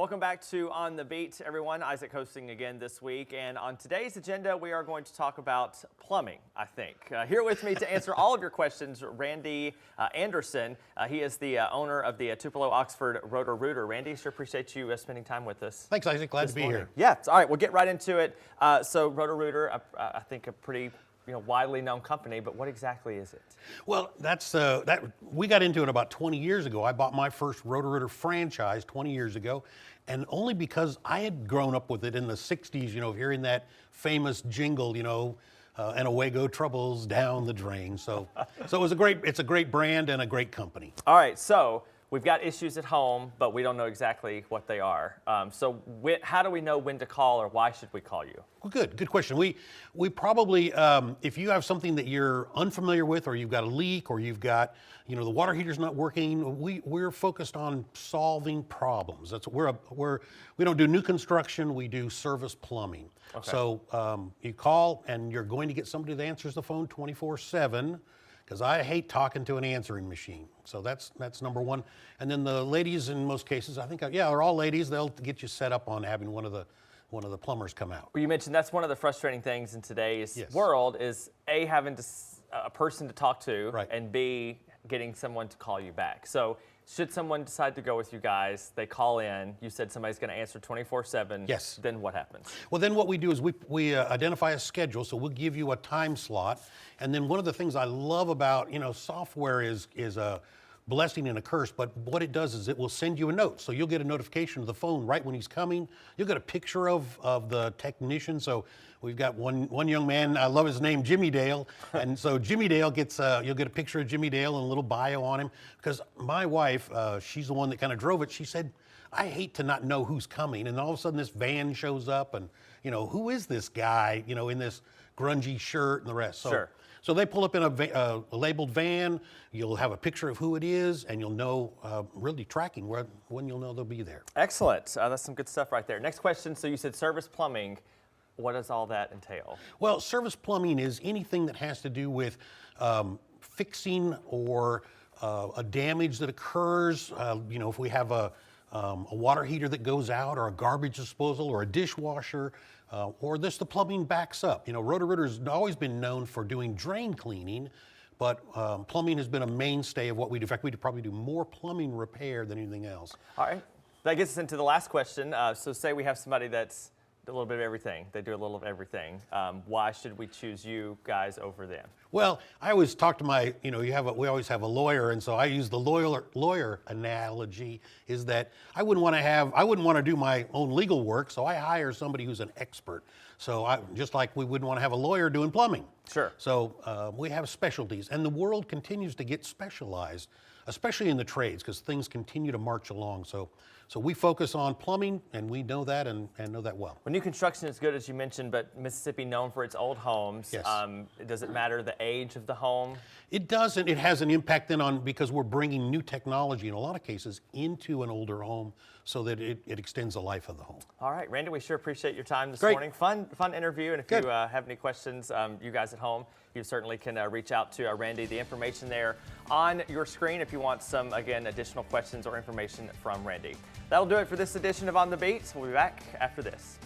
Welcome back to On the Beat, everyone. Isaac hosting again this week. And on today's agenda, we are going to talk about plumbing, I think. Here with me to answer all of your questions, Randy Anderson. He is the owner of the Tupelo Oxford Roto-Rooter. Randy, sure appreciate you spending time with us. Thanks, Isaac. Glad to be here. Yeah, all right, we'll get right into it. So Roto-Rooter, I think a pretty widely known company, but what exactly is it? Well, we got into it about 20 years ago. I bought my first Roto-Rooter franchise 20 years ago, and only because I had grown up with it in the 60s, hearing that famous jingle, and away go troubles down the drain. So it's a great brand and a great company. All right, so we've got issues at home, but we don't know exactly what they are. So how do we know when to call, or why should we call you? Well, good question. We probably, if you have something that you're unfamiliar with, or you've got a leak, or you've got, the water heater's not working, we're focused on solving problems. That's we don't do new construction, we do service plumbing. Okay. So you call, and you're going to get somebody that answers the phone 24/7. Because I hate talking to an answering machine. So that's number one. And then the ladies, in most cases, I think, they're all ladies. They'll get you set up on having one of the plumbers come out. Well, you mentioned that's one of the frustrating things in today's world is A, having a person to talk to, right, and B, getting someone to call you back. So should someone decide to go with you guys, they call in, you said somebody's going to answer 24/7. Yes. Then what happens? Well, then what we do is we identify a schedule, so we'll give you a time slot. And then one of the things I love about, software is a blessing and a curse, but what it does is it will send you a note. So you'll get a notification to the phone right when he's coming. You'll get a picture of the technician. So we've got one young man, I love his name, Jimmy Dale. And so Jimmy Dale gets, you'll get a picture of Jimmy Dale and a little bio on him. Because my wife, she's the one that kind of drove it. She said, I hate to not know who's coming. And all of a sudden this van shows up and, who is this guy, in this grungy shirt and the rest. So, sure. So they pull up in a labeled van, you'll have a picture of who it is, and you'll know, really tracking when you'll know they'll be there. Excellent. That's some good stuff right there. Next question, so you said service plumbing. What does all that entail? Well, service plumbing is anything that has to do with fixing or a damage that occurs. If we have a water heater that goes out, or a garbage disposal, or a dishwasher, or the plumbing backs up. Roto-Rooter's always been known for doing drain cleaning, but plumbing has been a mainstay of what we do. In fact, we probably do more plumbing repair than anything else. All right. That gets us into the last question. So say we have somebody that's a little bit of everything. They do a little of everything. Why should we choose you guys over them? Well, I always talk to my, we always have a lawyer, and so I use the lawyer analogy, is that I wouldn't want to do my own legal work, so I hire somebody who's an expert. So just like we wouldn't want to have a lawyer doing plumbing. Sure. So we have specialties, and the world continues to get specialized, especially in the trades, because things continue to march along. So we focus on plumbing, and we know that and know that well. Well, new construction is good, as you mentioned, but Mississippi known for its old homes. Yes. Does it matter the age of the home? It doesn't. It has an impact then because we're bringing new technology in a lot of cases into an older home so that it extends the life of the home. All right, Randy, we sure appreciate your time this Great. morning. Fun interview, and if Good. you have any questions, you guys at home, you certainly can reach out to Randy. The information there on your screen if you want some, again, additional questions or information from Randy. That'll do it for this edition of On the Beat. We'll be back after this.